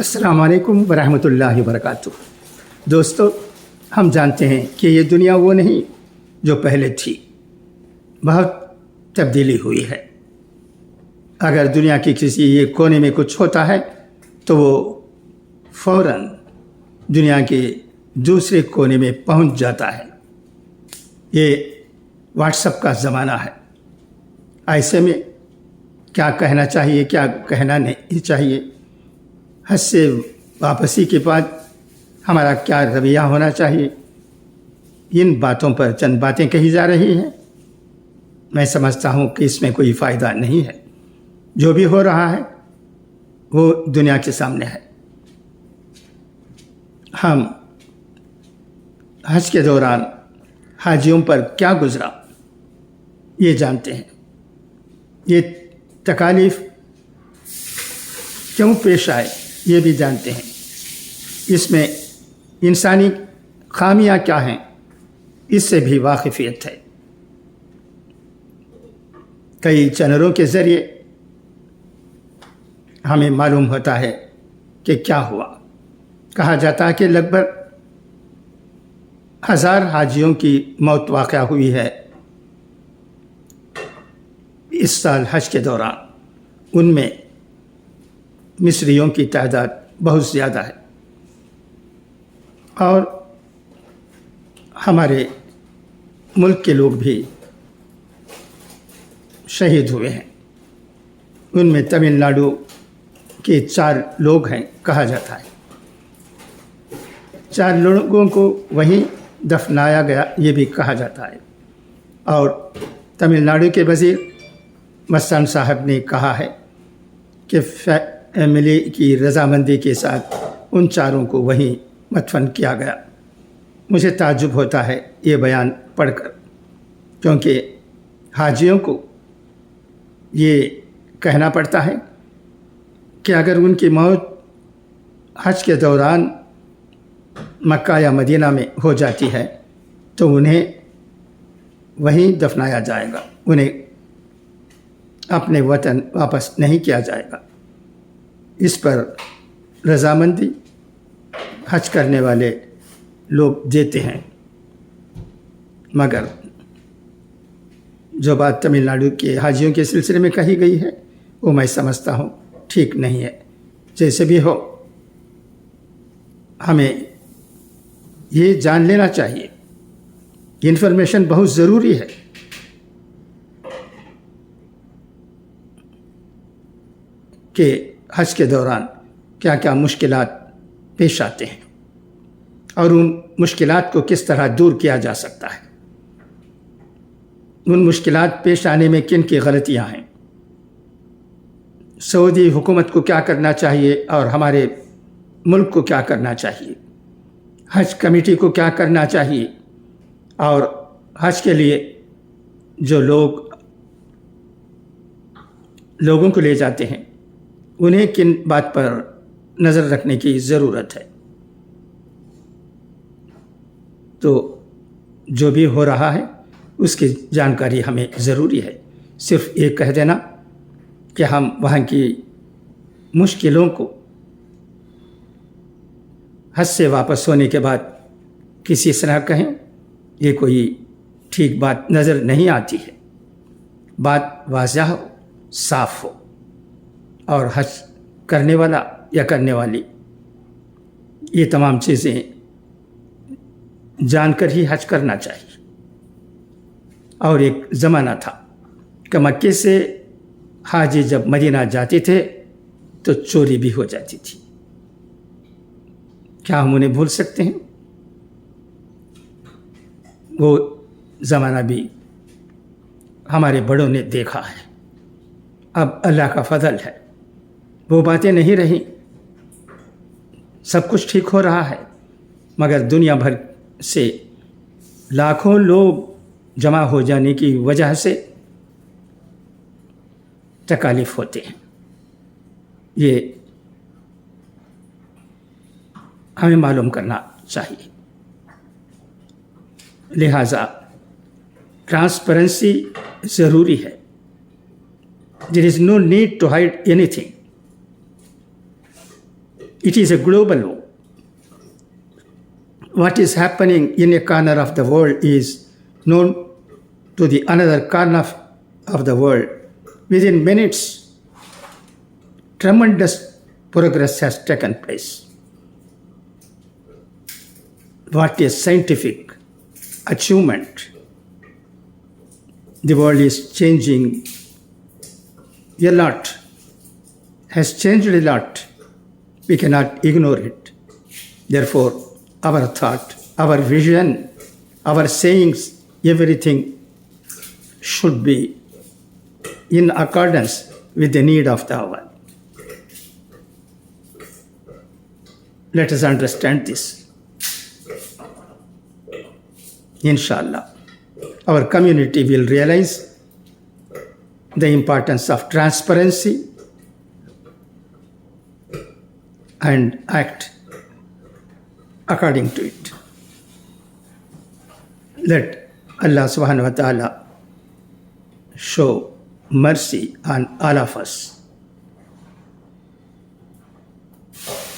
السلام علیکم ورحمۃ اللہ وبرکاتہ۔ دوستو، ہم جانتے ہیں کہ یہ دنیا وہ نہیں جو پہلے تھی، بہت تبدیلی ہوئی ہے۔ اگر دنیا کے کسی ایک کونے میں کچھ ہوتا ہے تو وہ فوراً دنیا کے دوسرے کونے میں پہنچ جاتا ہے۔ یہ واٹس ایپ کا زمانہ ہے۔ ایسے میں کیا کہنا چاہیے، کیا کہنا نہیں چاہیے، حد سے واپسی کے بعد ہمارا کیا رویہ ہونا چاہیے، ان باتوں پر چند باتیں کہی جا رہی ہیں۔ میں سمجھتا ہوں کہ اس میں کوئی فائدہ نہیں ہے۔ جو بھی ہو رہا ہے وہ دنیا کے سامنے ہے۔ ہم حج کے دوران حاجیوں پر کیا گزرا یہ جانتے ہیں۔ یہ تکالیف کیوں پیش آئے یہ بھی جانتے ہیں۔ اس میں انسانی خامیاں کیا ہیں اس سے بھی واقفیت ہے۔ کئی چینلوں کے ذریعے ہمیں معلوم ہوتا ہے کہ کیا ہوا۔ کہا جاتا ہے کہ لگ بھگ 1000 حاجیوں کی موت واقع ہوئی ہے اس سال حج کے دوران۔ ان میں مصریوں کی تعداد بہت زیادہ ہے اور ہمارے ملک کے لوگ بھی شہید ہوئے ہیں۔ ان میں تمل ناڈو کے 4 لوگ ہیں کہا جاتا ہے۔ 4 لوگوں کو وہیں دفنایا گیا یہ بھی کہا جاتا ہے۔ اور تمل ناڈو کے وزیر مستان صاحب نے کہا ہے کہ فیملی کی رضامندی کے ساتھ ان 4 کو وہیں مدفن کیا گیا۔ مجھے تعجب ہوتا ہے یہ بیان پڑھ کر، کیونکہ حاجیوں کو یہ کہنا پڑتا ہے کہ اگر ان کی موت حج کے دوران مکہ یا مدینہ میں ہو جاتی ہے تو انہیں وہیں دفنایا جائے گا، انہیں اپنے وطن واپس نہیں کیا جائے گا۔ اس پر رضامندی حج کرنے والے لوگ دیتے ہیں، مگر جو بات تمل ناڈو کے حاجیوں کے سلسلے میں کہی گئی ہے وہ میں سمجھتا ہوں ٹھیک نہیں ہے۔ جیسے بھی ہو، ہمیں یہ جان لینا چاہیے، انفارمیشن بہت ضروری ہے کہ حج کے دوران کیا کیا مشکلات پیش آتے ہیں اور ان مشکلات کو کس طرح دور کیا جا سکتا ہے۔ ان مشکلات پیش آنے میں کن کی غلطیاں ہیں، سعودی حکومت کو کیا کرنا چاہیے اور ہمارے ملک کو کیا کرنا چاہیے، حج کمیٹی کو کیا کرنا چاہیے، اور حج کے لیے جو لوگوں کو لے جاتے ہیں انہیں کن بات پر نظر رکھنے کی ضرورت ہے۔ تو جو بھی ہو رہا ہے اس کی جانکاری ہمیں ضروری ہے۔ صرف یہ کہہ دینا کہ ہم وہاں کی مشکلوں کو حج سے واپس ہونے کے بعد کسی طرح کہیں، یہ کوئی ٹھیک بات نظر نہیں آتی ہے۔ بات واضح ہو، صاف ہو، اور حج کرنے والا یا کرنے والی یہ تمام چیزیں جان کر ہی حج کرنا چاہیے۔ اور ایک زمانہ تھا کہ مکے سے حاجی جب مدینہ جاتے تھے تو چوری بھی ہو جاتی تھی۔ کیا ہم انہیں بھول سکتے ہیں؟ وہ زمانہ بھی ہمارے بڑوں نے دیکھا ہے۔ اب اللہ کا فضل ہے، وہ باتیں نہیں رہیں، سب کچھ ٹھیک ہو رہا ہے، مگر دنیا بھر سے لاکھوں لوگ جمع ہو جانے کی وجہ سے تکالیف ہوتے ہیں۔ یہ ہمیں معلوم کرنا چاہیے۔ لہذا ٹرانسپیرنسی ضروری ہے۔ There is no need to hide anything. It is a global law. What is happening in a corner of the world is known to the another corner of the world. Within minutes, tremendous progress has taken place. What is scientific achievement? The world is changing a lot, has changed a lot. We cannot ignore it. Therefore, our thought, our vision, our sayings, everything should be in accordance with the need of the hour. Let us understand this. Inshallah, our community will realize the importance of transparency and act according to it. Let Allah subhanahu wa ta'ala show mercy on all of us.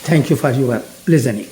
Thank you for your listening.